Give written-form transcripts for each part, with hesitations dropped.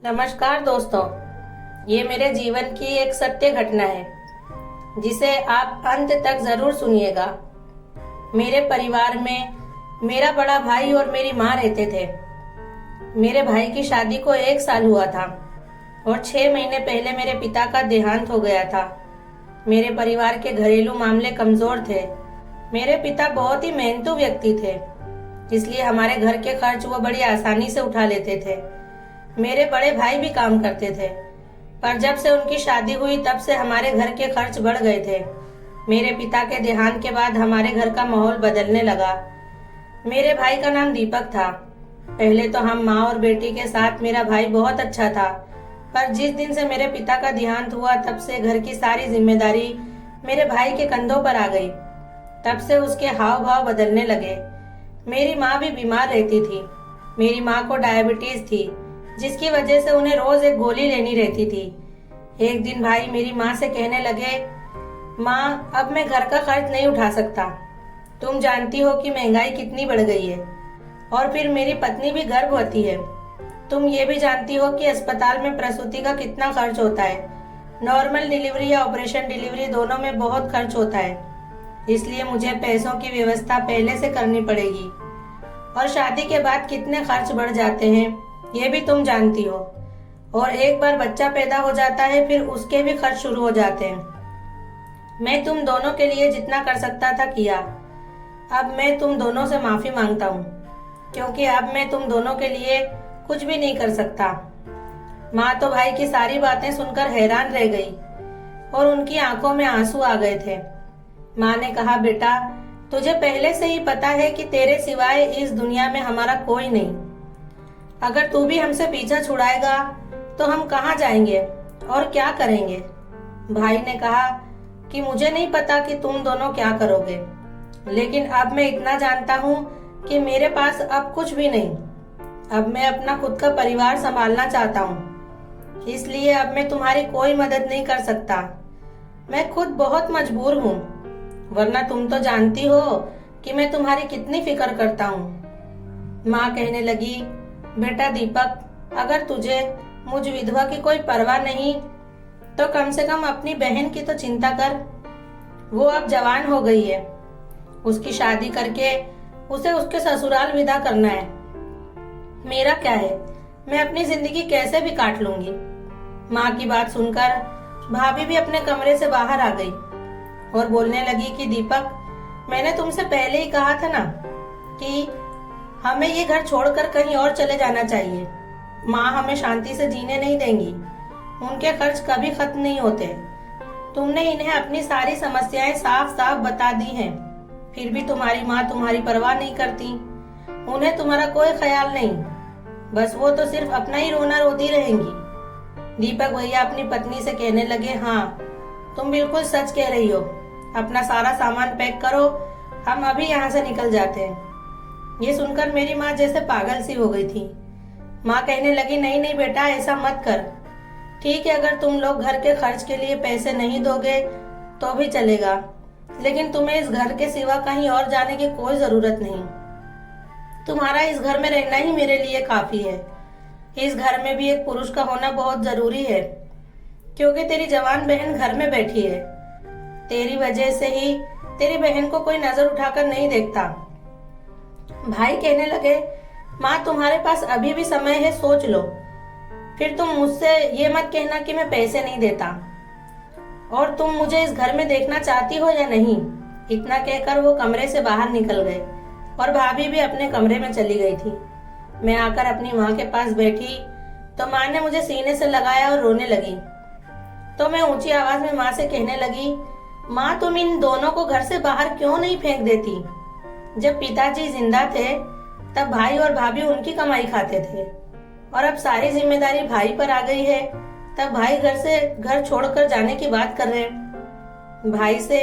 नमस्कार दोस्तों, ये मेरे जीवन की एक सत्य घटना है जिसे आप अंत तक जरूर सुनिएगा। मेरे परिवार में मेरा बड़ा भाई और मेरी माँ रहते थे। मेरे भाई की शादी को 1 साल हुआ था और 6 महीने पहले मेरे पिता का देहांत हो गया था। मेरे परिवार के घरेलू मामले कमजोर थे। मेरे पिता बहुत ही मेहनतू व्यक्ति थे, इसलिए हमारे घर के खर्च वो बड़ी आसानी से उठा लेते थे। मेरे बड़े भाई भी काम करते थे, पर जब से उनकी शादी हुई तब से हमारे घर के खर्च बढ़ गए थे। मेरे पिता के देहांत के बाद हमारे घर का माहौल बदलने लगा। मेरे भाई का नाम दीपक था। पहले तो हम माँ और बेटी के साथ मेरा भाई बहुत अच्छा था, पर जिस दिन से मेरे पिता का देहांत हुआ तब से घर की सारी जिम्मेदारी मेरे भाई के कंधों पर आ गई। तब से उसके हाव भाव बदलने लगे। मेरी माँ भी बीमार रहती थी। मेरी माँ को डायबिटीज थी, जिसकी वजह से उन्हें रोज एक गोली लेनी रहती थी। एक दिन भाई मेरी माँ से कहने लगे, माँ अब मैं घर का खर्च नहीं उठा सकता। तुम जानती हो कि महंगाई कितनी बढ़ गई है, और फिर मेरी पत्नी भी गर्भवती है। तुम ये भी जानती हो कि अस्पताल में प्रसूति का कितना खर्च होता है। नॉर्मल डिलीवरी या ऑपरेशन डिलीवरी दोनों में बहुत खर्च होता है, इसलिए मुझे पैसों की व्यवस्था पहले से करनी पड़ेगी। और शादी के बाद कितने खर्च बढ़ जाते हैं ये भी तुम जानती हो, और एक बार बच्चा पैदा हो जाता है फिर उसके भी खर्च शुरू हो जाते हैं। मैं तुम दोनों के लिए जितना कर सकता था किया। अब मैं तुम दोनों से माफी मांगता हूँ, क्योंकि अब मैं तुम दोनों के लिए कुछ भी नहीं कर सकता। माँ तो भाई की सारी बातें सुनकर हैरान रह गई और उनकी आंखों में आंसू आ गए थे। माँ ने कहा, बेटा तुझे पहले से ही पता है कि तेरे सिवाय इस दुनिया में हमारा कोई नहीं। अगर तू भी हमसे पीछा छुड़ाएगा तो हम कहाँ जाएंगे और क्या करेंगे। भाई ने कहा कि मुझे नहीं पता कि तुम दोनों क्या करोगे, लेकिन अब मैं इतना जानता हूँ कि मेरे पास अब कुछ भी नहीं। अब मैं अपना खुद का परिवार संभालना चाहता हूँ, इसलिए अब मैं तुम्हारी कोई मदद नहीं कर सकता। मैं खुद बहुत मजबूर हूँ, वरना तुम तो जानती हो कि मैं तुम्हारी कितनी फिक्र करता हूँ। माँ कहने लगी, बेटा दीपक, अगर तुझे मुझ विधवा की कोई परवाह नहीं तो कम से कम अपनी बहन की तो चिंता कर। वो अब जवान हो गई है, उसकी शादी करके उसे उसके ससुराल विदा करना है। मेरा क्या है, मैं अपनी जिंदगी कैसे भी काट लूंगी। माँ की बात सुनकर भाभी भी अपने कमरे से बाहर आ गई और बोलने लगी कि दीपक, मैंने तुमसे पहले ही कहा था ना कि हमें ये घर छोड़कर कहीं और चले जाना चाहिए। माँ हमें शांति से जीने नहीं देंगी, उनके खर्च कभी खत्म नहीं होते। तुमने इन्हें अपनी सारी समस्याएं साफ साफ बता दी हैं, फिर भी तुम्हारी माँ तुम्हारी परवाह नहीं करती। उन्हें तुम्हारा कोई ख्याल नहीं, बस वो तो सिर्फ अपना ही रोना रोती रहेंगी। दीपक भैया अपनी पत्नी से कहने लगे, हाँ तुम बिल्कुल सच कह रही हो। अपना सारा सामान पैक करो, हम अभी यहाँ से निकल जाते हैं। ये सुनकर मेरी माँ जैसे पागल सी हो गई थी। माँ कहने लगी, नहीं नहीं बेटा, ऐसा मत कर। ठीक है, अगर तुम लोग घर के खर्च के लिए पैसे नहीं दोगे तो भी चलेगा, लेकिन तुम्हें इस घर के सिवा कहीं और जाने की कोई जरूरत नहीं। तुम्हारा इस घर में रहना ही मेरे लिए काफी है। इस घर में भी एक पुरुष का होना बहुत जरूरी है, क्योंकि तेरी जवान बहन घर में बैठी है। तेरी वजह से ही तेरी बहन को कोई नजर उठाकर नहीं देखता। भाई कहने लगे, माँ तुम्हारे पास अभी भी समय है, सोच लो। फिर तुम मुझसे ये मत कहना कि मैं पैसे नहीं देता, और तुम मुझे इस घर में देखना चाहती हो या नहीं। इतना कहकर वो कमरे से बाहर निकल गए और भाभी भी अपने कमरे में चली गई थी। मैं आकर अपनी माँ के पास बैठी तो माँ ने मुझे सीने से लगाया और रोने लगी। तो मैं ऊंची आवाज में माँ से कहने लगी, माँ तुम इन दोनों को घर से बाहर क्यों नहीं फेंक देती। जब पिताजी जिंदा थे तब भाई और भाभी उनकी कमाई खाते थे, और अब सारी जिम्मेदारी भाई पर आ गई है, तब भाई घर छोड़कर जाने की बात कर रहे हैं। भाई से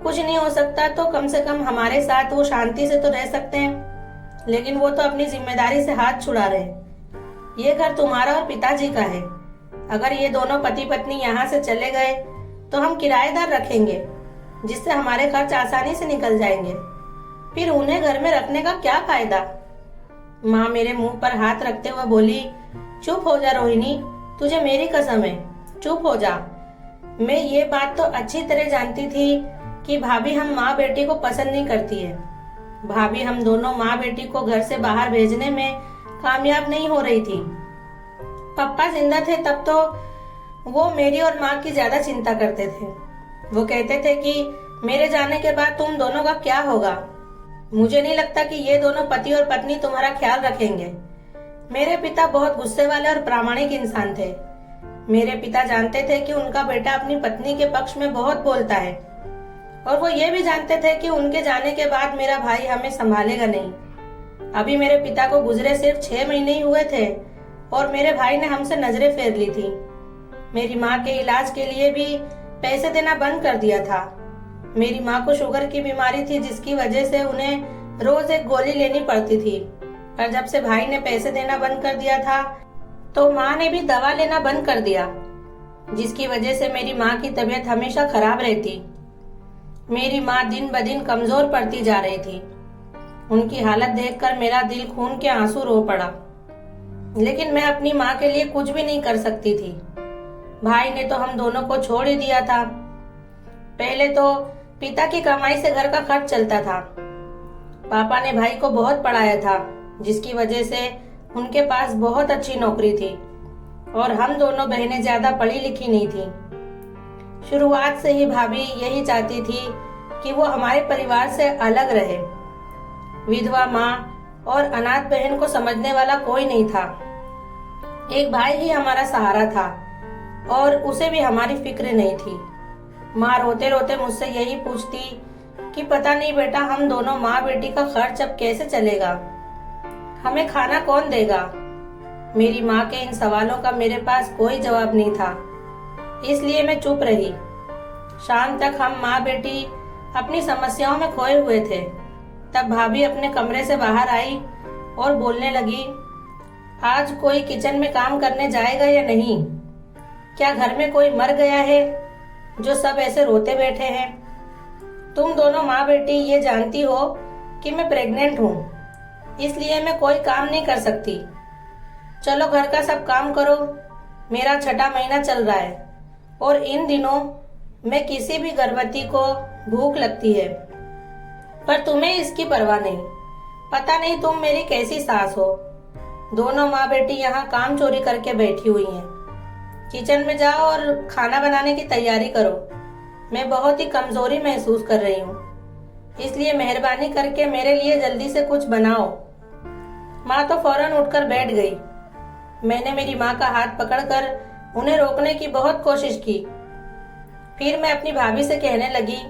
कुछ नहीं हो सकता तो कम से कम हमारे साथ वो शांति से तो रह सकते हैं, लेकिन वो तो अपनी जिम्मेदारी से हाथ छुड़ा रहे हैं। ये घर तुम्हारा और पिताजी का है। अगर ये दोनों पति पत्नी यहाँ से चले गए तो हम किराएदार रखेंगे, जिससे हमारे खर्च आसानी से निकल जाएंगे। फिर उन्हें घर में रखने का क्या फायदा। माँ मेरे मुंह पर हाथ रखते हुए बोली, चुप हो जा रोहिणी, तुझे मेरी कसम है, चुप हो जा। मैं ये बात तो अच्छी तरह जानती थी कि भाभी हम माँ बेटी को पसंद नहीं करती है। भाभी हम दोनों माँ बेटी को घर से बाहर भेजने में कामयाब नहीं हो रही थी। पापा जिंदा थे तब तो वो मेरी और माँ की ज्यादा चिंता करते थे। वो कहते थे कि मेरे जाने के बाद तुम दोनों का क्या होगा। मुझे नहीं लगता कि ये दोनों पति और पत्नी तुम्हारा ख्याल रखेंगे। मेरे पिता बहुत गुस्से वाले और प्रामाणिक इंसान थे। मेरे पिता जानते थे कि उनका बेटा अपनी पत्नी के पक्ष में बहुत बोलता है, और वो ये भी जानते थे कि उनके जाने के बाद मेरा भाई हमें संभालेगा नहीं। अभी मेरे पिता को गुजरे सिर्फ 6 महीने ही हुए थे और मेरे भाई ने हमसे नजरें फेर ली थी। मेरी माँ के इलाज के लिए भी पैसे देना बंद कर दिया था। मेरी माँ को शुगर की बीमारी थी, जिसकी वजह से उन्हें रोज एक गोली लेनी पड़ती थी। पर जब से भाई ने पैसे देना बंद कर दिया था तो माँ ने भी दवा लेना बंद कर दिया, जिसकी वजह से मेरी माँ की तबीयत हमेशा खराब रहती। मेरी माँ दिन ब दिन कमजोर पड़ती जा रही थी। उनकी हालत देखकर मेरा दिल खून के आंसू रो पड़ा, लेकिन मैं अपनी माँ के लिए कुछ भी नहीं कर सकती थी। भाई ने तो हम दोनों को छोड़ ही दिया था। पहले तो पिता की कमाई से घर का खर्च चलता था। पापा ने भाई को बहुत पढ़ाया था, जिसकी वजह से उनके पास बहुत अच्छी नौकरी थी, और हम दोनों बहनें ज्यादा पढ़ी लिखी नहीं थी। शुरुआत से ही भाभी यही चाहती थी कि वो हमारे परिवार से अलग रहे। विधवा माँ और अनाथ बहन को समझने वाला कोई नहीं था। एक भाई ही हमारा सहारा था, और उसे भी हमारी फिक्र नहीं थी। माँ रोते रोते मुझसे यही पूछती कि पता नहीं बेटा, हम दोनों माँ बेटी का खर्च अब कैसे चलेगा, हमें खाना कौन देगा। मेरी माँ के इन सवालों का मेरे पास कोई जवाब नहीं था, इसलिए मैं चुप रही। शाम तक हम माँ बेटी अपनी समस्याओं में खोए हुए थे। तब भाभी अपने कमरे से बाहर आई और बोलने लगी, आज कोई किचन में काम करने जाएगा या नहीं? क्या घर में कोई मर गया है जो सब ऐसे रोते बैठे हैं? तुम दोनों माँ बेटी ये जानती हो कि मैं प्रेग्नेंट हूँ, इसलिए मैं कोई काम नहीं कर सकती। चलो घर का सब काम करो। मेरा 6ठा महीना चल रहा है, और इन दिनों मैं किसी भी गर्भवती को भूख लगती है, पर तुम्हें इसकी परवाह नहीं। पता नहीं तुम मेरी कैसी सास हो। दोनों माँ बेटी यहाँ काम चोरी करके बैठी हुई हैं। किचन में जाओ और खाना बनाने की तैयारी करो। मैं बहुत ही कमजोरी महसूस कर रही हूँ, इसलिए मेहरबानी करके मेरे लिए जल्दी से कुछ बनाओ। माँ तो फौरन उठकर बैठ गई। मैंने मेरी माँ का हाथ पकड़कर उन्हें रोकने की बहुत कोशिश की। फिर मैं अपनी भाभी से कहने लगी,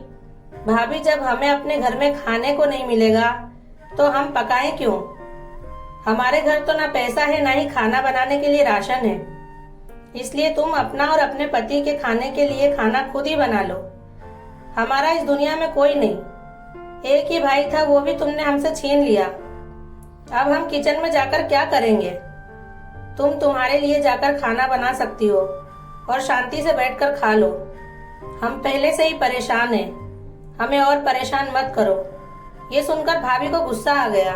भाभी, जब हमें अपने घर में खाने को नहीं मिलेगा तो हम पकाएं क्यों? हमारे घर तो ना पैसा है, ना ही खाना बनाने के लिए राशन है। इसलिए तुम अपना और अपने पति के खाने के लिए खाना खुद ही बना लो। हमारा इस दुनिया में कोई नहीं। एक ही भाई था, वो भी तुमने हमसे छीन लिया। अब हम किचन में जाकर क्या करेंगे? तुम तुम्हारे लिए जाकर खाना बना सकती हो और शांति से बैठकर खा लो। हम पहले से ही परेशान हैं, हमें और परेशान मत करो। ये सुनकर भाभी को गुस्सा आ गया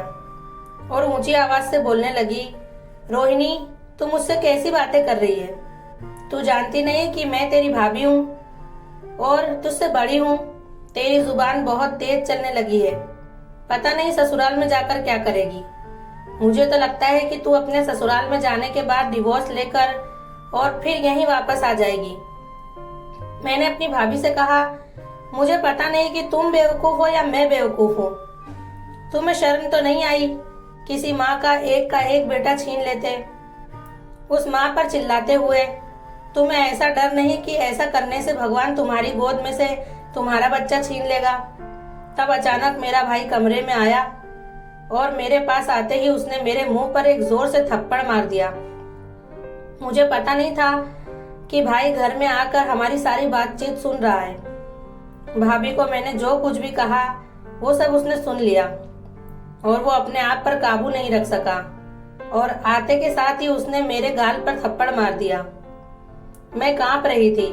और ऊंची आवाज से बोलने लगी, रोहिणी, तू मुझसे कैसी बातें कर रही है? तू जानती नहीं कि मैं तेरी भाभी हूँ और तुझसे बड़ी हूँ। तेरी जुबान बहुत तेज चलने लगी है। पता नहीं ससुराल में जाकर क्या करेगी। मुझे तो लगता है कि तू अपने ससुराल में जाने के बाद डिवोर्स लेकर और फिर यहीं वापस आ जाएगी। मैंने अपनी भाभी से कहा, मुझे पता नहीं कि तुम बेवकूफ हो या मैं बेवकूफ हूँ। तुम्हें शर्म तो नहीं आई? किसी माँ का एक बेटा छीन लेते, उस माँ पर चिल्लाते हुए। तुम्हें ऐसा डर नहीं कि ऐसा करने से भगवान तुम्हारी गोद में से तुम्हारा बच्चा छीन लेगा? तब अचानक मेरा भाई कमरे में आया और मेरे पास आते ही उसने मेरे मुंह पर एक जोर से थप्पड़ मार दिया। मुझे पता नहीं था कि भाई घर में आकर हमारी सारी बातचीत सुन रहा है। भाभी को मैंने जो कुछ भी कहा वो सब उसने सुन लिया, और वो अपने आप पर काबू नहीं रख सका और आते के साथ ही उसने मेरे गाल पर थप्पड़ मार दिया। मैं कांप रही थी,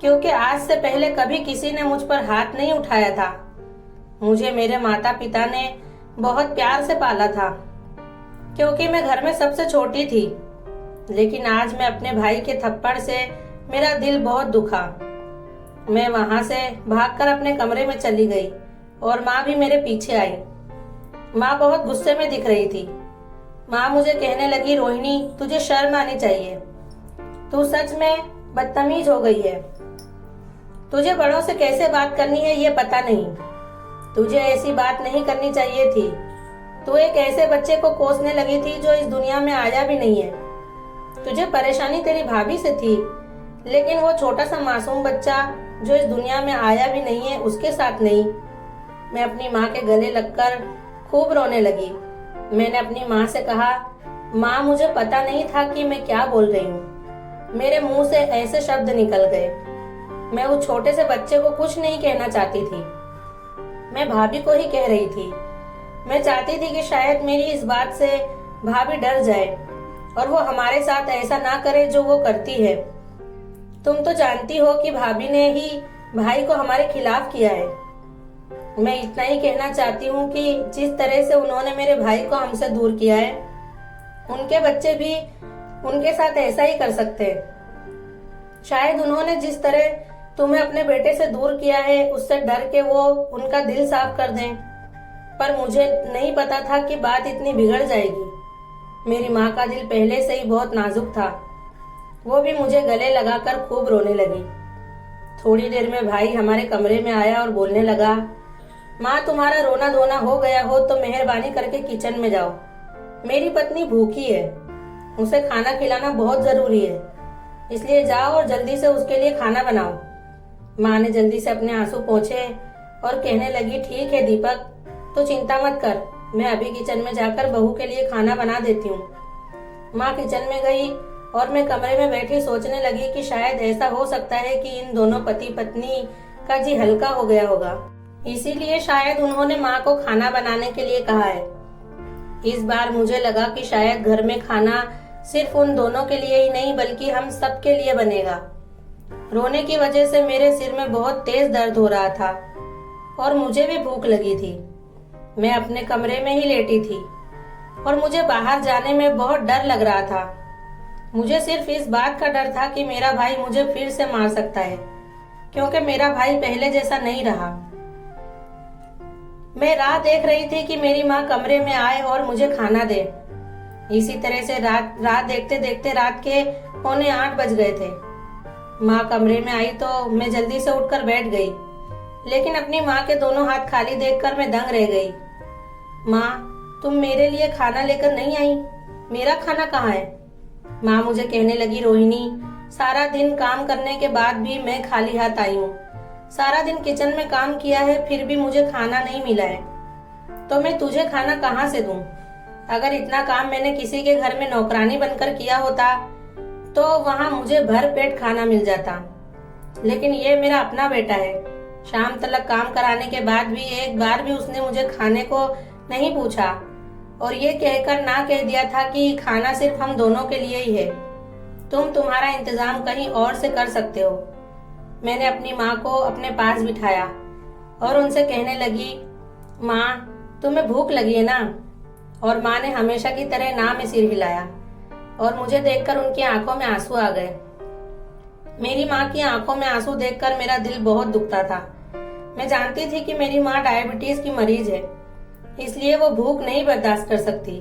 क्योंकि आज से पहले कभी किसी ने मुझ पर हाथ नहीं उठाया था। मुझे मेरे माता पिता ने बहुत प्यार से पाला था, क्योंकि मैं घर में सबसे छोटी थी। लेकिन आज मैं अपने भाई के थप्पड़ से मेरा दिल बहुत दुखा। मैं वहां से भागकर अपने कमरे में चली गई और माँ भी मेरे पीछे आई। माँ बहुत गुस्से में दिख रही थी। माँ मुझे कहने लगी, रोहिणी तुझे शर्म आनी चाहिए, तू सच में बदतमीज हो गई है। तुझे बड़ों से कैसे बात करनी है ये पता नहीं। तुझे ऐसी बात नहीं करनी चाहिए थी। तू एक ऐसे बच्चे को कोसने लगी थी जो इस दुनिया में आया भी नहीं है। तुझे परेशानी तेरी भाभी से थी, लेकिन वो छोटा सा मासूम बच्चा जो इस दुनिया में आया भी नहीं है उसके साथ नहीं। मैं अपनी माँ के गले लगकर खूब रोने लगी। मैंने अपनी माँ से कहा, माँ मुझे पता नहीं था कि मैं क्या बोल रही हूँ। मेरे मुंह से ऐसे शब्द निकल गए। मैं उस छोटे से बच्चे को कुछ नहीं कहना चाहती थी, मैं भाभी को ही कह रही थी। मैं चाहती थी कि शायद मेरी इस बात से भाभी डर जाए और वो हमारे साथ ऐसा ना करे जो वो करती है। तुम तो जानती हो कि भाभी ने ही भाई को हमारे खिलाफ किया है। मैं इतना ही कहना चाहती हूँ कि जिस तरह से उन्होंने मेरे भाई को हमसे दूर किया है, उनके बच्चे भी उनके साथ ऐसा ही कर सकते हैं। शायद उन्होंने जिस तरह तुम्हें अपने बेटे से दूर किया है, उससे डर के वो उनका दिल साफ कर दें। पर मुझे नहीं पता था कि बात इतनी बिगड़ जाएगी। मेरी माँ का दिल पहले से ही बहुत नाजुक था। वो भी मुझे गले लगाकर खूब रोने लगी। थोड़ी देर में भाई हमारे कमरे में आया और बोलने लगा, माँ तुम्हारा रोना धोना हो गया हो तो मेहरबानी करके किचन में जाओ। मेरी पत्नी भूखी है, उसे खाना खिलाना बहुत जरूरी है, इसलिए जाओ और जल्दी से उसके लिए खाना बनाओ। माँ ने जल्दी से अपने आंसू पोंछे और कहने लगी, ठीक है दीपक, तो चिंता मत कर, मैं अभी किचन में जाकर बहू के लिए खाना बना देती हूँ। माँ किचन में गई और मैं कमरे में बैठी सोचने लगी कि शायद ऐसा हो सकता है कि इन दोनों पति पत्नी का जी हल्का हो गया होगा, इसीलिए शायद उन्होंने माँ को खाना बनाने के लिए कहा है। इस बार मुझे लगा कि शायद घर में खाना सिर्फ उन दोनों के लिए ही नहीं बल्कि हम सब के लिए बनेगा। रोने की वजह से मेरे सिर में बहुत तेज दर्द हो रहा था और मुझे भी भूख लगी थी। मैं अपने कमरे में ही लेटी थी और मुझे बाहर जाने में बहुत डर लग रहा था। मुझे सिर्फ इस बात का डर था कि मेरा भाई मुझे फिर से मार सकता है, क्योंकि मेरा भाई पहले जैसा नहीं रहा। मैं राह देख रही थी कि मेरी माँ कमरे में आए और मुझे खाना दे। इसी तरह से रात देखते देखते रात के 7:45 बज गए थे। माँ कमरे में आई तो मैं जल्दी से उठकर बैठ गई, लेकिन अपनी माँ के दोनों हाथ खाली देखकर मैं दंग रह गई। माँ तुम मेरे लिए खाना लेकर नहीं आई, मेरा खाना कहाँ है? माँ मुझे कहने लगी, रोहिणी सारा दिन काम करने के बाद भी मैं खाली हाथ आई हूँ। सारा दिन किचन में काम किया है, फिर भी मुझे खाना नहीं मिला है, तो मैं तुझे खाना कहाँ से दूं? अगर इतना काम मैंने किसी के घर में नौकरानी बनकर किया होता तो वहाँ मुझे भर पेट खाना मिल जाता, लेकिन ये मेरा अपना बेटा है। शाम तक काम कराने के बाद भी एक बार भी उसने मुझे खाने को नहीं पूछा और ये कहकर ना कह दिया था कि खाना सिर्फ हम दोनों के लिए ही है, तुम्हारा इंतजाम कहीं और से कर सकते हो। मैंने अपनी माँ को अपने पास बिठाया और उनसे कहने लगी, माँ तुम्हें भूख लगी है ना? और माँ ने हमेशा की तरह ना में सिर हिलाया और मुझे देखकर उनकी आंखों में आंसू आ गए। मेरी माँ की आंखों में आंसू देखकर मेरा दिल बहुत दुखता था। मैं जानती थी कि मेरी माँ डायबिटीज की मरीज है, इसलिए वो भूख नहीं बर्दाश्त कर सकती।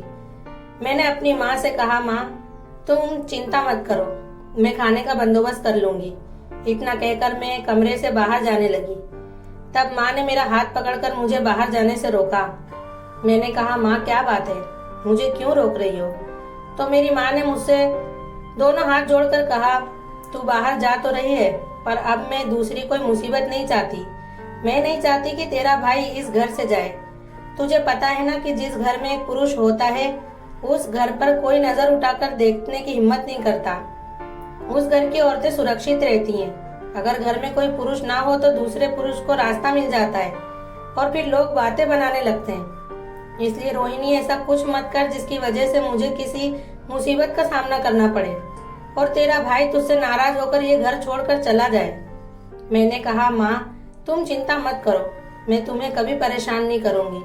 मैंने अपनी माँ से कहा, माँ तुम चिंता मत करो, मैं खाने का बंदोबस्त कर लूंगी। इतना कहकर मैं कमरे से बाहर जाने लगी। तब माँ ने मेरा हाथ पकड़कर मुझे बाहर जाने से रोका। मैंने कहा, माँ क्या बात है, मुझे क्यों रोक रही हो? तो मेरी माँ ने मुझसे दोनों हाथ जोड़कर कहा, तू बाहर जा तो रही है, पर अब मैं दूसरी कोई मुसीबत नहीं चाहती। मैं नहीं चाहती कि तेरा भाई इस घर से जाए। तुझे पता है ना कि जिस घर में एक पुरुष होता है उस घर पर कोई नजर उठाकर देखने की हिम्मत नहीं करता। उस घर की औरतें सुरक्षित रहती हैं। अगर घर में कोई पुरुष ना हो तो दूसरे पुरुष को रास्ता मिल जाता है और फिर लोग बातें बनाने लगते हैं। इसलिए रोहिणी ऐसा कुछ मत कर जिसकी वजह से मुझे किसी मुसीबत का सामना करना पड़े और तेरा भाई तुझसे नाराज होकर ये घर छोड़कर चला जाए। मैंने कहा, माँ तुम चिंता मत करो, मैं तुम्हें कभी परेशान नहीं करूंगी।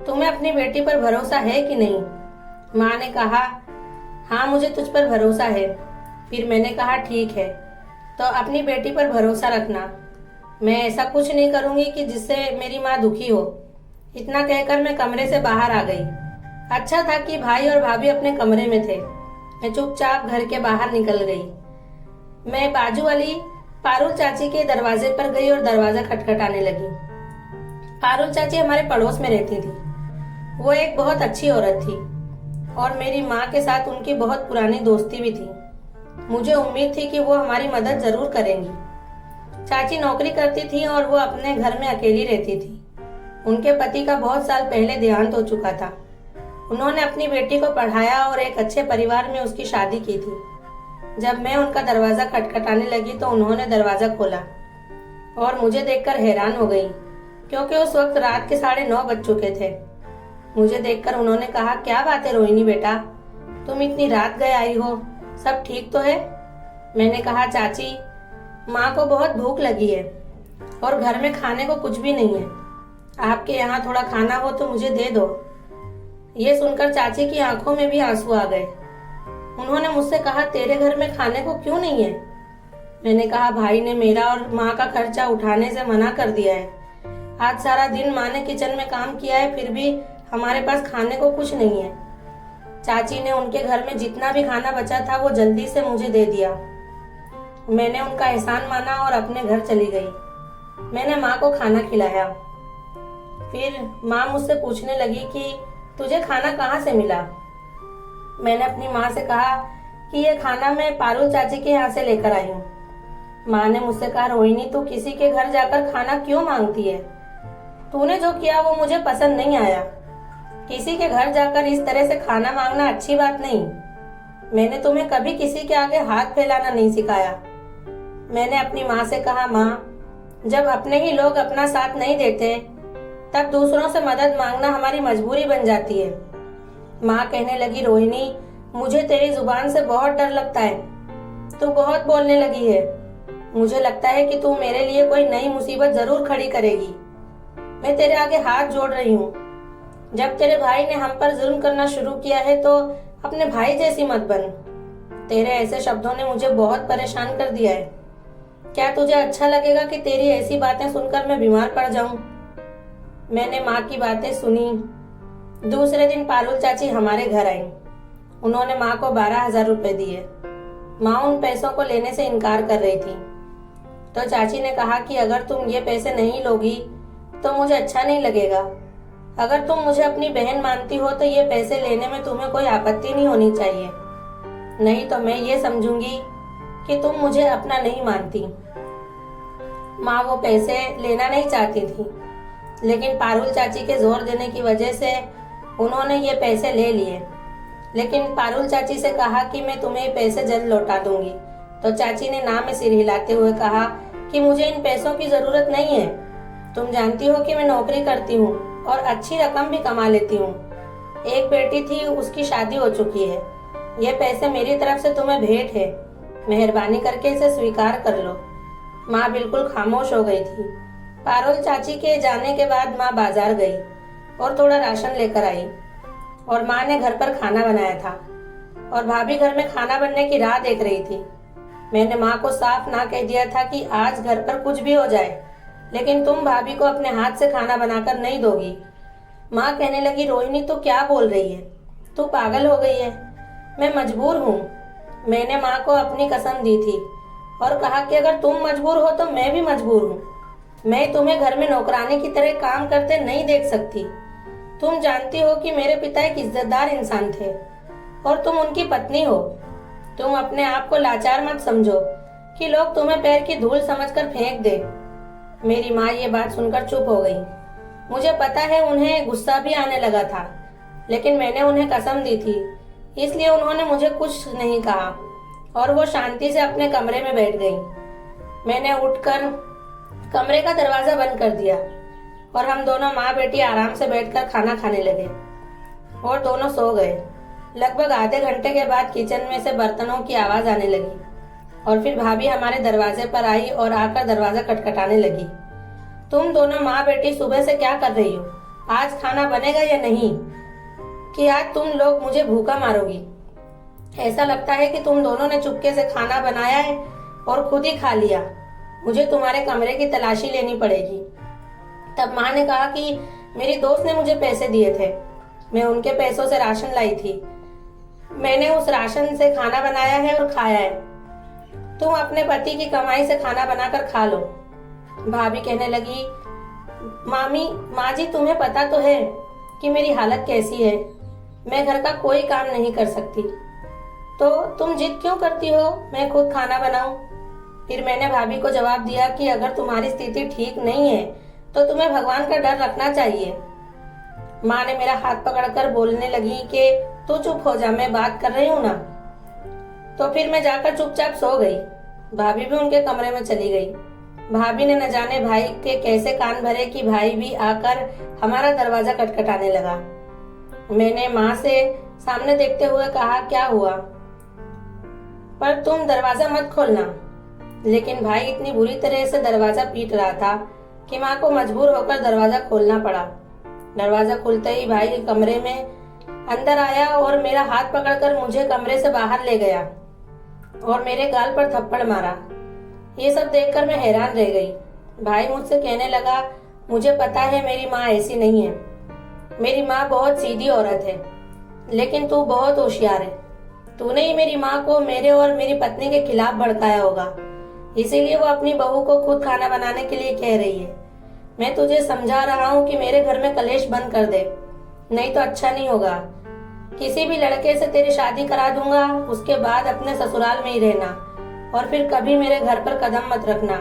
तुम्हें अपनी बेटी पर भरोसा है कि नहीं? माँ ने कहा, हाँ, मुझे तुझ पर भरोसा है। फिर मैंने कहा ठीक है, तो अपनी बेटी पर भरोसा रखना। मैं ऐसा कुछ नहीं करूंगी कि जिससे मेरी माँ दुखी हो। इतना कहकर मैं कमरे से बाहर आ गई। अच्छा था कि भाई और भाभी अपने कमरे में थे। मैं चुपचाप घर के बाहर निकल गई। मैं बाजू वाली पारुल चाची के दरवाजे पर गई और दरवाजा खटखटाने लगी। पारुल चाची हमारे पड़ोस में रहती थी। वो एक बहुत अच्छी औरत थी और मेरी माँ के साथ उनकी बहुत पुरानी दोस्ती भी थी। मुझे उम्मीद थी कि वो हमारी मदद जरूर करेंगी। चाची नौकरी करती थी और वो अपने घर में अकेली रहती थी। उनके पति का बहुत साल पहले देहांत हो चुका था। उन्होंने अपनी बेटी को पढ़ाया और एक अच्छे परिवार में उसकी शादी की थी। जब मैं उनका दरवाजा खटखटाने लगी तो उन्होंने दरवाजा खोला और मुझे देखकर हैरान हो गई, क्योंकि उस वक्त रात के 9:30 बज चुके थे। मुझे देखकर उन्होंने कहा, क्या बात है रोहिणी बेटा, तुम इतनी रात गए आई हो, सब ठीक तो है? मैंने कहा, चाची माँ को बहुत भूख लगी है और घर में खाने को कुछ भी नहीं है। आपके यहाँ थोड़ा खाना हो तो मुझे दे दो। ये सुनकर चाची की आंखों में भी आंसू आ गए। उन्होंने मुझसे कहा, तेरे घर में खाने को क्यों नहीं है? मैंने कहा, भाई ने मेरा और माँ का खर्चा उठाने से मना कर दिया है। आज सारा दिन माँ ने किचन में काम किया है, फिर भी हमारे पास खाने को कुछ नहीं है। चाची ने उनके घर में जितना भी खाना बचा था वो जल्दी से मुझे दे दिया। मैंने उनका एहसान माना और अपने घर चली गई। मैंने माँ को खाना खिलाया। फिर माँ मुझसे पूछने लगी कि तुझे खाना कहाँ से मिला? मैंने अपनी माँ से कहा कि ये खाना मैं पारुल चाची के यहाँ से लेकर आई हूँ। माँ ने मुझसे कहा, रोहिणी तू किसी के घर जाकर खाना क्यों मांगती है? तूने जो किया वो मुझे पसंद नहीं आया। किसी के घर जाकर इस तरह से खाना मांगना अच्छी बात नहीं। मैंने तुम्हें कभी किसी के आगे हाथ फैलाना नहीं सिखाया। मैंने अपनी माँ से कहा, माँ जब अपने ही लोग अपना साथ नहीं देते तब दूसरों से मदद मांगना हमारी मजबूरी बन जाती है। माँ कहने लगी, रोहिणी मुझे तेरी जुबान से बहुत डर लगता है। तू बहुत बोलने लगी है। मुझे लगता है कि तू मेरे लिए कोई नई मुसीबत जरूर खड़ी करेगी। मैं तेरे आगे हाथ जोड़ रही हूँ। जब तेरे भाई ने हम पर जुल्म करना शुरू किया है तो अपने भाई जैसी मत बन। तेरे ऐसे शब्दों ने मुझे बहुत परेशान कर दिया है। क्या तुझे अच्छा लगेगा कि तेरी ऐसी बातें सुनकर मैं बीमार पड़ जाऊं? मैंने माँ की बातें सुनी। दूसरे दिन पारुल चाची हमारे घर आई। उन्होंने माँ को 12,000 रुपए दिए। माँ उन पैसों को लेने से इनकार कर रही थी। तो चाची ने कहा कि अगर तुम ये पैसे नहीं लोगी तो मुझे अच्छा नहीं लगेगा। अगर तुम मुझे अपनी बहन मानती हो तो ये पैसे लेने में तुम्हें कोई आपत्ति नहीं होनी चाहिए, नहीं तो मैं ये समझूंगी कि तुम मुझे अपना नहीं मानती। माँ वो पैसे लेना नहीं चाहती थी, लेकिन पारुल चाची के जोर देने की वजह से उन्होंने ये पैसे ले लिए। लेकिन पारुल चाची से कहा कि मैं तुम्हें पैसे जल्द लौटा दूंगी। तो चाची ने ना में सिर हिलाते हुए कहा कि मुझे इन पैसों की जरूरत नहीं है। तुम जानती हो कि मैं नौकरी करती हूँ और अच्छी रकम भी कमा लेती हूँ। एक बेटी थी, उसकी शादी हो चुकी है। ये पैसे मेरी तरफ से तुम्हें भेंट है। मेहरबानी करके इसे स्वीकार कर लो। माँ बिल्कुल खामोश हो गई थी। पारुल चाची के जाने के बाद माँ बाजार गई और थोड़ा राशन लेकर आई और माँ ने घर पर खाना बनाया था और भाभी घर में खाना बनने की राह देख रही थी। मैंने माँ को साफ ना कह दिया था कि आज घर पर कुछ भी हो जाए, लेकिन तुम भाभी को अपने हाथ से खाना बनाकर नहीं दोगी। माँ कहने लगी, रोहिणी तू क्या बोल रही है? तू पागल हो गई है। मैं मजबूर हूँ। मैंने माँ को अपनी कसम दी थी और कहा कि अगर तुम मजबूर हो तो मैं भी मजबूर हूँ। मैं तुम्हें घर में नौकरानी की तरह काम करते नहीं देख सकती। तुम जानती हो कि मेरे पिता एक इज्जतदार इंसान थे और तुम उनकी पत्नी हो। तुम अपने आप को लाचार मत समझो कि लोग तुम्हें पैर की धूल समझकर फेंक दे। मेरी माँ ये बात सुनकर चुप हो गई। मुझे पता है उन्हें गुस्सा भी आने लगा था, लेकिन मैंने उन्हें कसम दी थी, इसलिए उन्होंने मुझे कुछ नहीं कहा और वो शांति से अपने कमरे में बैठ गई। मैंने उठकर कमरे का दरवाजा बंद कर दिया और हम दोनों माँ बेटी आराम से बैठकर खाना खाने लगे और दोनों सो गए। लगभग आधे घंटे के बाद किचन में से बर्तनों की आवाज आने लगी और फिर भाभी हमारे दरवाजे पर आई और आकर दरवाजा खटखटाने लगी। तुम दोनों माँ बेटी सुबह से क्या कर रही हो? आज खाना बनेगा या नहीं? कि आज तुम लोग मुझे भूखा मारोगी? ऐसा लगता है कि तुम दोनों ने चुपके से खाना बनाया है और खुद ही खा लिया। मुझे तुम्हारे कमरे की तलाशी लेनी पड़ेगी। तब माँ ने कहा कि मेरी दोस्त ने मुझे पैसे दिए थे, मैं उनके पैसों से राशन लाई थी। मैंने उस राशन से खाना बनाया है और खाया है। तुम अपने पति की कमाई से खाना बनाकर खा लो। भाभी कहने लगी, माँ जी तुम्हें पता तो है कि मेरी हालत कैसी है, मैं घर का कोई काम नहीं कर सकती, तो तुम जिद क्यों करती हो मैं खुद खाना बनाऊं। फिर मैंने भाभी को जवाब दिया कि अगर तुम्हारी स्थिति ठीक नहीं है तो तुम्हें भगवान का डर रखना चाहिए। माँ ने मेरा हाथ पकड़कर बोलने लगी कि तू चुप हो जा, मैं बात कर रही हूँ ना। तो फिर मैं जाकर चुपचाप सो गई। भाभी भी उनके कमरे में चली गई। भाभी ने न जाने भाई के कैसे कान भरे कि भाई भी आकर हमारा दरवाजा खटखटाने लगा। मैंने माँ से सामने देखते हुए कहा, क्या हुआ? पर तुम दरवाजा मत खोलना। लेकिन भाई इतनी बुरी तरह से दरवाजा पीट रहा था कि माँ को मजबूर होकर दरवाजा खोलना पड़ा। दरवाजा खुलते ही भाई कमरे में अंदर आया और मेरा हाथ पकड़कर मुझे कमरे से बाहर ले गया और मेरे गाल पर थप्पड़ मारा। ये सब देखकर मैं हैरान रह गई। भाई मुझसे कहने लगा, मुझे पता है मेरी माँ ऐसी नहीं है, मेरी माँ बहुत सीधी औरत है, लेकिन तू बहुत होशियार है। तूने ही मेरी माँ को मेरे और मेरी पत्नी के खिलाफ भड़काया होगा, इसीलिए वो अपनी बहू को खुद खाना बनाने के लिए कह रही है। मैं तुझे समझा रहा हूँ कि मेरे घर में कलेश बंद कर दे, नहीं तो अच्छा नहीं होगा। किसी भी लड़के से तेरी शादी करा दूंगा, उसके बाद अपने ससुराल में ही रहना और फिर कभी मेरे घर पर कदम मत रखना।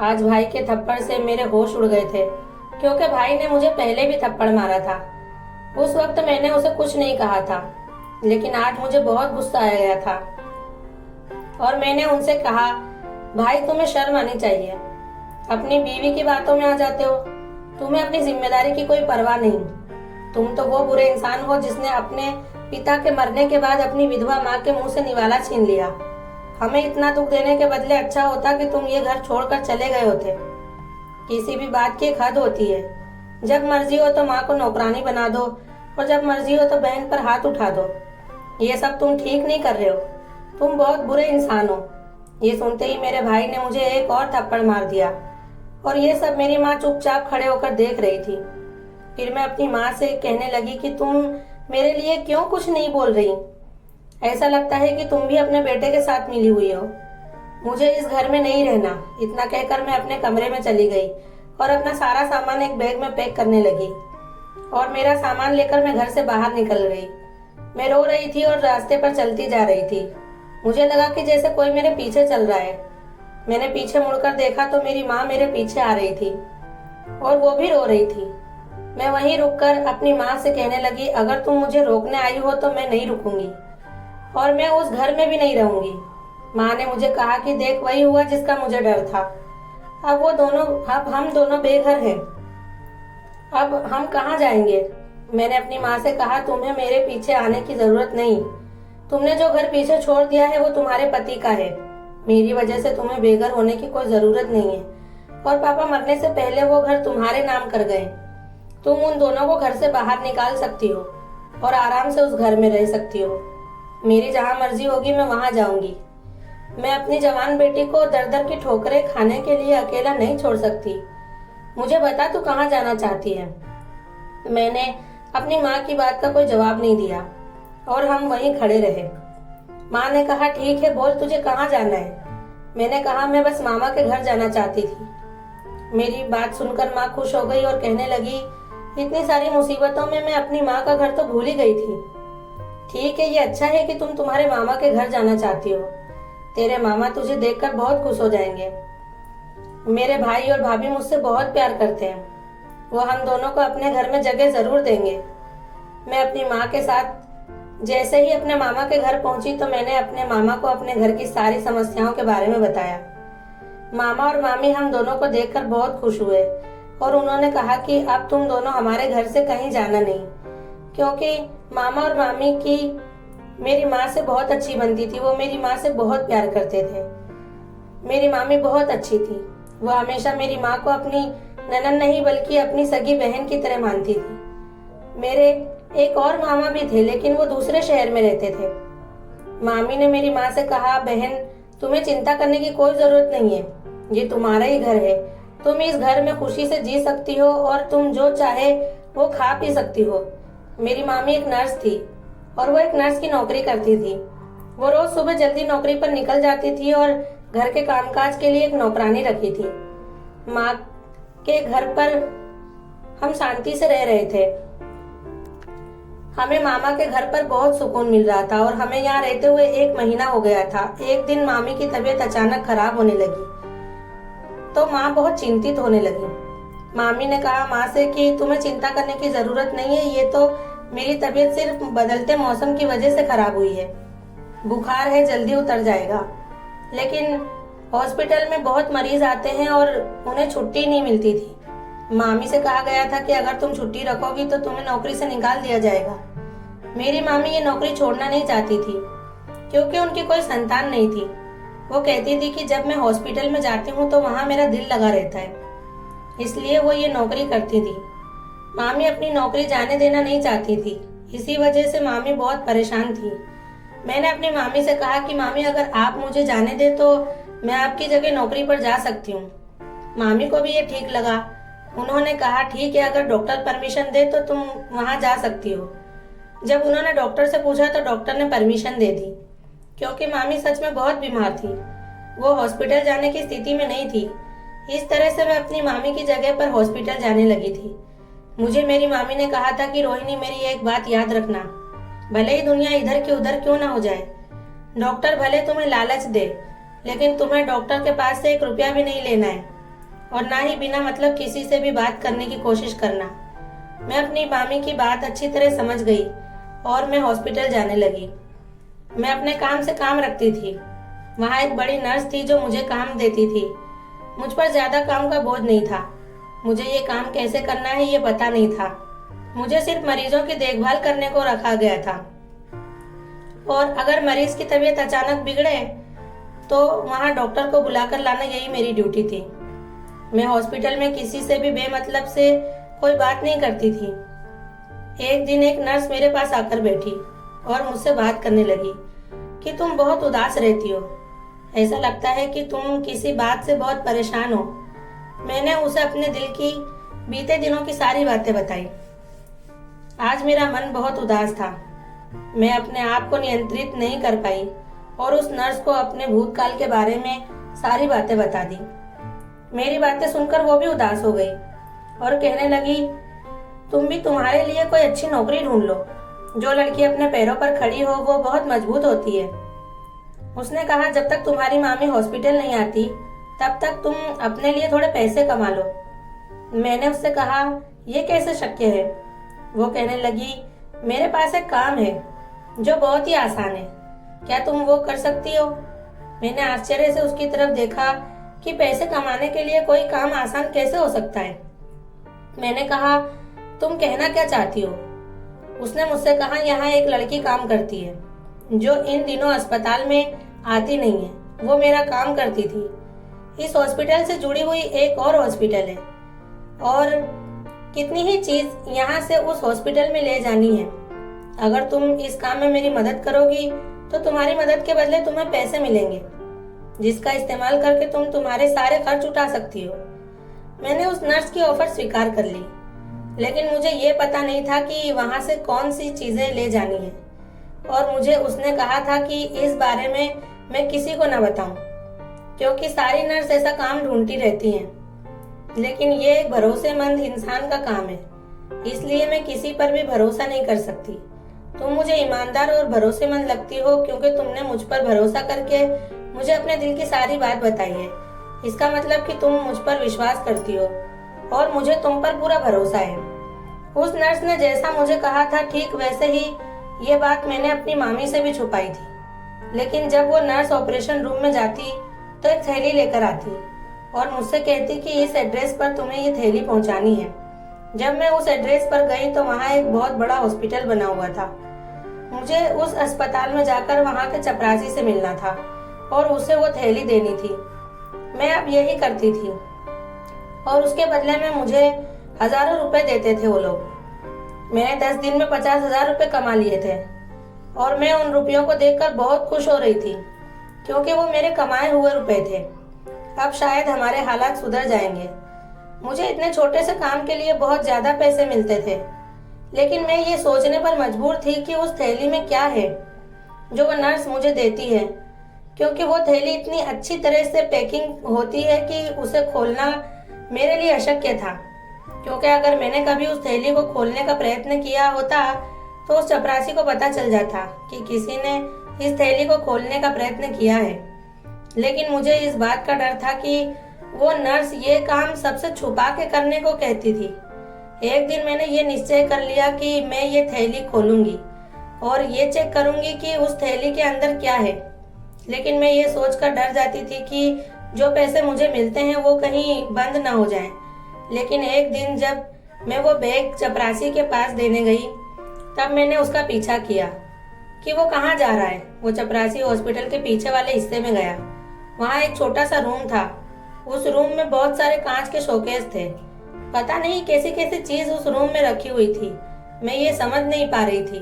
आज भाई के थप्पड़ से मेरे होश उड़ गए थे, क्योंकि भाई ने मुझे पहले भी थप्पड़ मारा था। उस वक्त मैंने उसे कुछ नहीं कहा था, लेकिन आज मुझे बहुत गुस्सा आ गया था और मैंने उनसे कहा, भाई तुम्हें शर्म आनी चाहिए, अपनी बीवी की बातों में आ जाते हो। तुम्हें अपनी जिम्मेदारी की कोई परवाह नहीं। तुम तो वो बुरे इंसान हो जिसने अपने पिता के मरने के बाद अपनी विधवा माँ के मुंह से निवाला छीन लिया। हमें इतना दुख देने के बदले अच्छा होता कि तुम ये घर छोड़कर चले गए होते। किसी भी बात की एक हद होती है। जब मर्जी हो तो माँ को नौकरानी बना दो और जब मर्जी हो तो बहन पर हाथ उठा दो। ये सब तुम ठीक नहीं कर रहे हो, तुम बहुत बुरे इंसान हो। ये सुनते ही मेरे भाई ने मुझे एक और थप्पड़ मार दिया और ये सब मेरी माँ चुपचाप खड़े होकर देख रही थी। फिर मैं अपनी माँ से कहने लगी कि तुम मेरे लिए क्यों कुछ नहीं बोल रही? ऐसा लगता है कि तुम भी अपने बेटे के साथ मिली हुई हो। मुझे इस घर में नहीं रहना। इतना कहकर मैं अपने कमरे में चली गई और अपना सारा सामान एक बैग में पैक करने लगी और मेरा सामान लेकर मैं घर से बाहर निकल गई। मैं रो रही थी और रास्ते पर चलती जा रही थी। मुझे लगा कि जैसे कोई मेरे पीछे चल रहा है। मैंने पीछे मुड़कर देखा तो मेरी माँ मेरे पीछे आ रही थी और वो भी रो रही थी। मैं वहीं रुककर अपनी माँ से कहने लगी, अगर तुम मुझे रोकने आई हो तो मैं नहीं रुकूंगी और मैं उस घर में भी नहीं रहूंगी। माँ ने मुझे कहा कि देख, वही हुआ जिसका मुझे डर था। अब हम दोनों बेघर हैं। अब हम कहाँ जाएंगे? मैंने अपनी माँ से कहा, तुम्हें मेरे पीछे आने की जरूरत नहीं। तुमने जो घर पीछे छोड़ दिया है वो तुम्हारे पति का है। मेरी वजह से तुम्हें बेघर होने की कोई जरूरत नहीं है और पापा मरने से पहले वो घर तुम्हारे नाम कर गए। तुम उन दोनों को घर से बाहर निकाल सकती हो और आराम से उस घर में रह सकती हो। मेरी जहाँ मर्जी होगी मैं वहां जाऊंगी। मैं अपनी जवान बेटी को दर दर की ठोकरें खाने के लिए अकेला नहीं छोड़ सकती। मुझे बता, तू कहाँ जाना चाहती है? मैंने अपनी माँ की बात का कोई जवाब नहीं दिया और हम वहीं खड़े रहे। माँ ने कहा, ठीक है, बोल तुझे कहाँ जाना है? मैंने कहा, मैं बस मामा के घर जाना चाहती थी। मेरी बात सुनकर माँ खुश हो गई और कहने लगी, इतनी सारी मुसीबतों में मैं अपनी माँ का घर तो भूल ही गई थी। ठीक है, ये अच्छा है कि तुम तुम्हारे मामा के घर जाना चाहती हो। तेरे मामा तुझे देखकर बहुत खुश हो जाएंगे। मेरे भाई और भाभी मुझसे बहुत प्यार करते हैं। वो हम दोनों को अपने घर में जगह जरूर देंगे। मैं अपनी माँ के साथ जैसे ही अपने मामा के घर पहुंची तो मैंने अपने मामा को अपने घर की सारी समस्याओं के बारे में बताया। मामा और मामी हम दोनों को देखकर बहुत खुश हुए और उन्होंने कहा कि अब तुम दोनों हमारे घर से कहीं जाना नहीं, क्योंकि मामा और मामी की मेरी माँ से बहुत अच्छी बनती थी। वो मेरी माँ से बहुत प्यार करते थे। मेरी मामी बहुत अच्छी थी। वो हमेशा मेरी माँ को अपनी ननद नहीं बल्कि अपनी सगी बहन की तरह मानती थी। मेरे एक और मामा भी थे, लेकिन वो दूसरे शहर में रहते थे। मामी ने मेरी माँ से कहा, बहन तुम्हें चिंता करने की कोई जरूरत नहीं है, ये तुम्हारा ही घर है, तुम इस घर में खुशी से जी सकती हो और तुम जो चाहे वो खा पी सकती हो। मेरी मामी एक नर्स थी और वो एक नर्स की नौकरी करती थी। वो रोज सुबह जल्दी नौकरी पर निकल जाती थी और घर के कामकाज के लिए एक नौकरानी रखी थी। माँ के घर पर हम शांति से रह रहे थे। हमें मामा के घर पर बहुत सुकून मिल रहा था और हमें यहाँ रहते हुए 1 महीना हो गया था। एक दिन मामी की तबीयत अचानक खराब होने लगी तो माँ बहुत चिंतित होने लगी। मामी ने कहा माँ से कि तुम्हें चिंता करने की जरूरत नहीं है, ये तो मेरी तबीयत सिर्फ बदलते मौसम की वजह से खराब हुई है, बुखार है, जल्दी उतर जाएगा। लेकिन हॉस्पिटल में बहुत मरीज आते हैं और उन्हें छुट्टी नहीं मिलती थी। मामी से कहा गया था कि अगर तुम छुट्टी रखोगी तो तुम्हें नौकरी से निकाल दिया जाएगा। मेरी मामी ये नौकरी छोड़ना नहीं चाहती थी क्योंकि उनकी कोई संतान नहीं थी। वो कहती थी कि जब मैं हॉस्पिटल में जाती हूँ तो वहाँ मेरा दिल लगा रहता है, इसलिए वो ये नौकरी करती थी। मामी अपनी नौकरी जाने देना नहीं चाहती थी, इसी वजह से मामी बहुत परेशान थी। मैंने अपनी मामी से कहा कि मामी अगर आप मुझे जाने दे तो मैं आपकी जगह नौकरी पर जा सकती हूँ। मामी को भी ये ठीक लगा। उन्होंने कहा ठीक है, अगर डॉक्टर परमिशन दे तो तुम वहां जा सकती हो। जब उन्होंने डॉक्टर से पूछा तो डॉक्टर ने परमिशन दे दी क्योंकि मामी सच में बहुत बीमार थी, वो हॉस्पिटल जाने की स्थिति में नहीं थी। इस तरह से मैं अपनी मामी की जगह पर हॉस्पिटल जाने लगी थी। मुझे मेरी मामी ने कहा था कि रोहिणी मेरी एक बात याद रखना, भले ही दुनिया इधर की उधर क्यों ना हो जाए, डॉक्टर भले तुम्हें लालच दे लेकिन तुम्हें डॉक्टर के पास से 1 रुपया भी नहीं लेना है और ना ही बिना मतलब किसी से भी बात करने की कोशिश करना। मैं अपनी मामी की बात अच्छी तरह समझ गई और मैं हॉस्पिटल जाने लगी। मैं अपने काम से काम रखती थी। वहाँ एक बड़ी नर्स थी जो मुझे काम देती थी। मुझ पर ज्यादा काम का बोझ नहीं था। मुझे ये काम कैसे करना है ये पता नहीं था। मुझे सिर्फ मरीजों की देखभाल करने को रखा गया था और अगर मरीज की तबीयत अचानक बिगड़े तो वहाँ डॉक्टर को बुलाकर लाना, यही मेरी ड्यूटी थी। मैं हॉस्पिटल में किसी से भी बेमतलब से कोई बात नहीं करती थी। एक दिन एक नर्स मेरे पास आकर बैठी और मुझसे बात करने लगी कि तुम बहुत उदास रहती हो, ऐसा लगता है कि तुम किसी बात से बहुत परेशान हो। मैंने उसे अपने दिल की बीते दिनों की सारी बातें बताई। आज मेरा मन बहुत उदास था। मैं अपने आप को नियंत्रित नहीं कर पाई और उस नर्स को अपने भूतकाल के बारे में सारी बातें बता दी। मेरी बातें सुनकर वो भी उदास हो गई और कहने लगी, तुम भी तुम्हारे लिए कोई अच्छी नौकरी ढूंढ लो। जो लड़की अपने पैरों पर खड़ी हो वो बहुत मजबूत होती है। उसने कहा जब तक तुम्हारी मामी हॉस्पिटल नहीं आती तब तक तुम अपने लिए थोड़े पैसे कमा लो। मैंने उससे कहा ये कैसे शक्य है। वो कहने लगी, मेरे पास एक काम है जो बहुत ही आसान है, क्या तुम वो कर सकती हो। मैंने आश्चर्य से उसकी तरफ देखा कि पैसे कमाने के लिए कोई काम आसान कैसे हो सकता है। मैंने कहा तुम कहना क्या चाहती हो। उसने मुझसे कहा यहाँ एक लड़की काम करती है जो इन दिनों अस्पताल में आती नहीं है, वो मेरा काम करती थी। इस हॉस्पिटल से जुड़ी हुई एक और हॉस्पिटल है और कितनी ही चीज यहाँ से उस हॉस्पिटल में ले जानी है। अगर तुम इस काम में मेरी मदद करोगी तो तुम्हारी मदद के बदले तुम्हें पैसे मिलेंगे जिसका इस्तेमाल करके तुम तुम्हारे सारे खर्च उठा सकती हो। मैंने उस नर्स की ऑफर स्वीकार कर ली, लेकिन मुझे ये पता नहीं था कि वहां से कौन सी चीजें ले जानी है और मुझे उसने कहा था कि इस बारे में मैं किसी को न बताऊं क्योंकि सारी नर्स ऐसा काम ढूंढती रहती हैं। लेकिन ये एक भरोसेमंद इंसान का काम है, इसलिए मैं किसी पर भी भरोसा नहीं कर सकती। तुम मुझे ईमानदार और भरोसेमंद लगती हो क्योंकि तुमने मुझ पर भरोसा करके मुझे अपने दिल की सारी बात बताई है। इसका मतलब कि तुम मुझ पर विश्वास करती हो और मुझे तुम पर पूरा भरोसा है। उस नर्स ने जैसा मुझे कहा था ठीक वैसे ही ये बात मैंने अपनी मामी से भी छुपाई थी। लेकिन जब वो नर्स ऑपरेशन रूम में जाती तो एक थैली लेकर आती और मुझसे कहती कि इस एड्रेस पर तुम्हें ये थैली पहुंचानी है। जब मैं उस एड्रेस पर गई तो वहाँ एक बहुत बड़ा हॉस्पिटल बना हुआ था। मुझे उस अस्पताल में जाकर वहाँ के चपरासी से मिलना था और उसे वो थैली देनी थी। मैं अब यही करती थी और उसके बदले में मुझे हजारों रुपए देते थे वो लोग। मैंने 10 दिन में 50,000 रुपए कमा लिए थे और मैं उन रुपयों को देखकर बहुत खुश हो रही थी, क्योंकि वो मेरे कमाए हुए रुपए थे। अब शायद हमारे हालात सुधर जाएंगे। मुझे इतने छोटे से काम के लिए बहुत ज्यादा पैसे मिलते थे, लेकिन मैं ये सोचने पर मजबूर थी कि उस थैली में क्या है जो वो नर्स मुझे देती है, क्योंकि वो थैली इतनी अच्छी तरह से पैकिंग होती है कि उसे खोलना मेरे लिए अशक्य था। क्योंकि अगर मैंने कभी उस थैली को खोलने का प्रयत्न किया होता तो उस चपरासी को पता चल जाता कि किसी ने इस थैली को खोलने का प्रयत्न किया है। लेकिन मुझे इस बात का डर था कि वो नर्स ये काम सबसे छुपा के करने को कहती थी। एक दिन मैंने ये निश्चय कर लिया कि मैं ये थैली खोलूंगी और ये चेक करूंगी कि उस थैली के अंदर क्या है। लेकिन मैं ये सोचकर डर जाती थी कि जो पैसे मुझे मिलते हैं वो कहीं बंद ना हो जाएं। लेकिन एक दिन जब मैं वो बैग चपरासी के पास देने गई, तब मैंने उसका पीछा किया कि वो कहाँ जा रहा है। वो चपरासी हॉस्पिटल के पीछे वाले हिस्से में गया। वहाँ एक छोटा सा रूम था। उस रूम में बहुत सारे कांच के शोकेस थे। पता नहीं कैसी कैसी चीज उस रूम में रखी हुई थी, मैं ये समझ नहीं पा रही थी।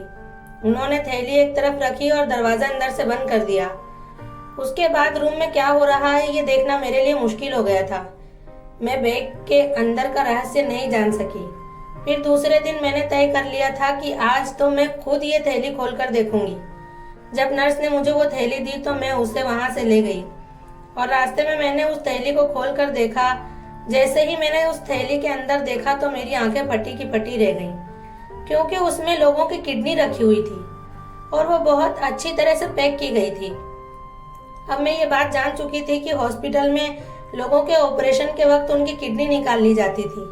उन्होंने थैली एक तरफ रखी और दरवाजा अंदर से बंद कर दिया। उसके बाद रूम में क्या हो रहा है ये देखना मेरे लिए मुश्किल हो गया था। मैं बैग के अंदर का रहस्य नहीं जान सकी। फिर दूसरे दिन मैंने तय कर लिया था कि आज तो मैं खुद ये थैली खोलकर देखूंगी। जब नर्स ने मुझे वो थैली दी तो मैं उसे वहां से ले गई और रास्ते में मैंने उस थैली को खोलकर देखा। जैसे ही मैंने उस थैली के अंदर देखा तो मेरी आंखें फटी की फटी रह गईं, क्योंकि उसमें लोगों की किडनी रखी हुई थी और वो बहुत अच्छी तरह से पैक की गई थी। अब मैं ये बात जान चुकी थी कि हॉस्पिटल में लोगों के ऑपरेशन के वक्त उनकी किडनी निकाल ली जाती थी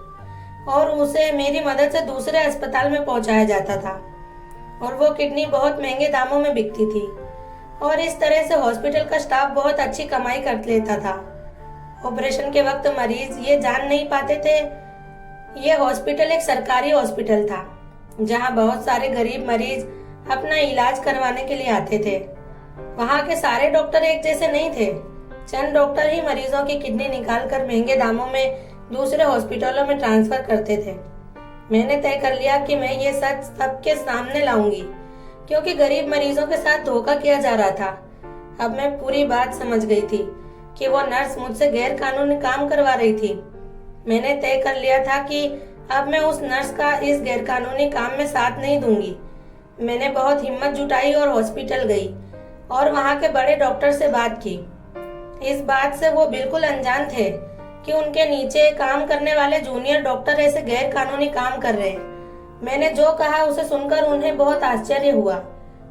और उसे मेरी मदद से दूसरे अस्पताल में पहुंचाया जाता था और वो किडनी बहुत महंगे दामों में बिकती थी और इस तरह से हॉस्पिटल का स्टाफ बहुत अच्छी कमाई कर लेता था। ऑपरेशन के वक्त मरीज ये जान नहीं पाते थे। ये हॉस्पिटल एक सरकारी हॉस्पिटल था जहां बहुत सारे गरीब मरीज अपना इलाज करवाने के लिए आते थे। वहां के सारे डॉक्टर एक जैसे नहीं थे। चंद डॉक्टर ही मरीजों की किडनी निकालकर महंगे दामों में दूसरे हॉस्पिटलों में ट्रांसफर करते थे। मैंने तय कर लिया कि मैं ये सच सबके सामने लाऊंगी, क्योंकि गरीब मरीजों के साथ धोखा किया जा रहा था। अब मैं पूरी बात समझ गई थी कि वो नर्स मुझसे गैर कानूनी काम करवा रही थी। मैंने तय कर लिया था कि अब मैं उस नर्स का इस गैर कानूनी काम में साथ नहीं दूंगी। मैंने बहुत हिम्मत जुटाई और हॉस्पिटल गई और वहाँ के बड़े डॉक्टर से बात की। इस बात से वो बिल्कुल अनजान थे कि उनके नीचे काम करने वाले जूनियर डॉक्टर ऐसे गैर कानूनी काम कर रहे हैं। मैंने जो कहा उसे सुनकर उन्हें बहुत आश्चर्य हुआ।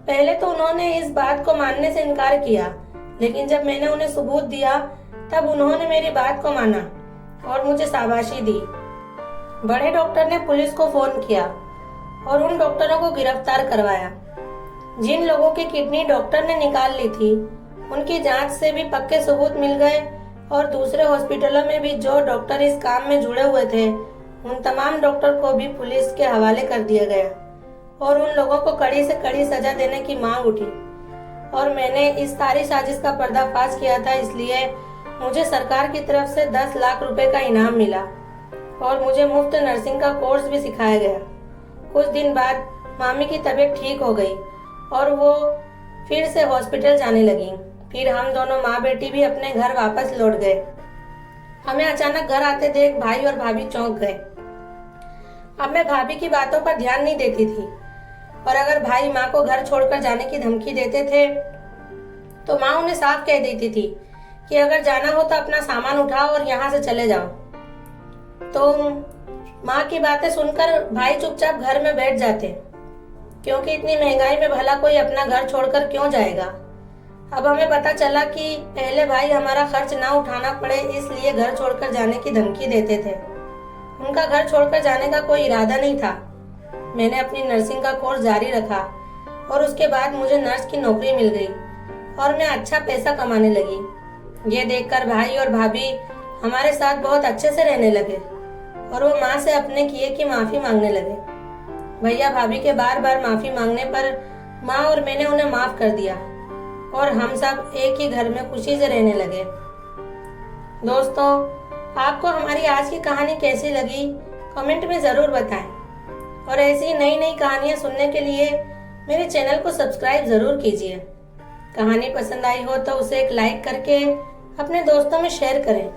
पहले तो उन्होंने इस बात को मानने से इनकार किया, लेकिन जब मैंने उन्हें सबूत दिया तब उन्होंने मेरी बात को माना और मुझे शाबाशी दी। बड़े डॉक्टर ने पुलिस को फोन किया और उन डॉक्टरों को गिरफ्तार करवाया जिन लोगों की किडनी डॉक्टर ने निकाल ली थी। उनकी जांच से भी पक्के सबूत मिल गए और दूसरे हॉस्पिटलों में भी जो डॉक्टर इस काम में जुड़े हुए थे उन तमाम डॉक्टर को भी पुलिस के हवाले कर दिया गया और उन लोगों को कड़ी से कड़ी सजा देने की मांग उठी। और मैंने इस सारी साजिश का पर्दाफाश किया था, इसलिए मुझे सरकार की तरफ से 10 लाख रुपए का इनाम मिला और मुझे मुफ्त नर्सिंग का कोर्स भी सिखाया गया। कुछ दिन बाद मामी की तबीयत ठीक हो गई और वो फिर से हॉस्पिटल जाने लगी। फिर हम दोनों माँ बेटी भी अपने घर वापस लौट गए। हमें अचानक घर आते देख भाई और भाभी चौंक गए। अब मैं भाभी की बातों पर ध्यान नहीं देती थी और अगर भाई माँ को घर छोड़कर जाने की धमकी देते थे तो माँ उन्हें साफ कह देती थी कि अगर जाना हो तो अपना सामान उठाओ और यहाँ से चले जाओ। तो माँ की बातें सुनकर भाई चुपचाप घर में बैठ जाते, क्योंकि इतनी महंगाई में भला कोई अपना घर छोड़कर क्यों जाएगा। अब हमें पता चला कि पहले भाई हमारा खर्च ना उठाना पड़े इसलिए घर छोड़कर जाने की धमकी देते थे। उनका घर छोड़कर जाने का कोई इरादा नहीं था। मैंने अपनी नर्सिंग का कोर्स जारी रखा और उसके बाद मुझे नर्स की नौकरी मिल गई और मैं अच्छा पैसा कमाने लगी। ये देखकर भाई और भाभी हमारे साथ बहुत अच्छे से रहने लगे और वो माँ से अपने किए की माफी मांगने लगे। भैया भाभी के बार बार माफी मांगने पर माँ और मैंने उन्हें माफ कर दिया और हम सब एक ही घर में खुशी से रहने लगे। दोस्तों, आपको हमारी आज की कहानी कैसी लगी कमेंट में जरूर बताएं और ऐसी नई नई कहानियां सुनने के लिए मेरे चैनल को सब्सक्राइब जरूर कीजिए। कहानी पसंद आई हो तो उसे एक लाइक करके अपने दोस्तों में शेयर करें।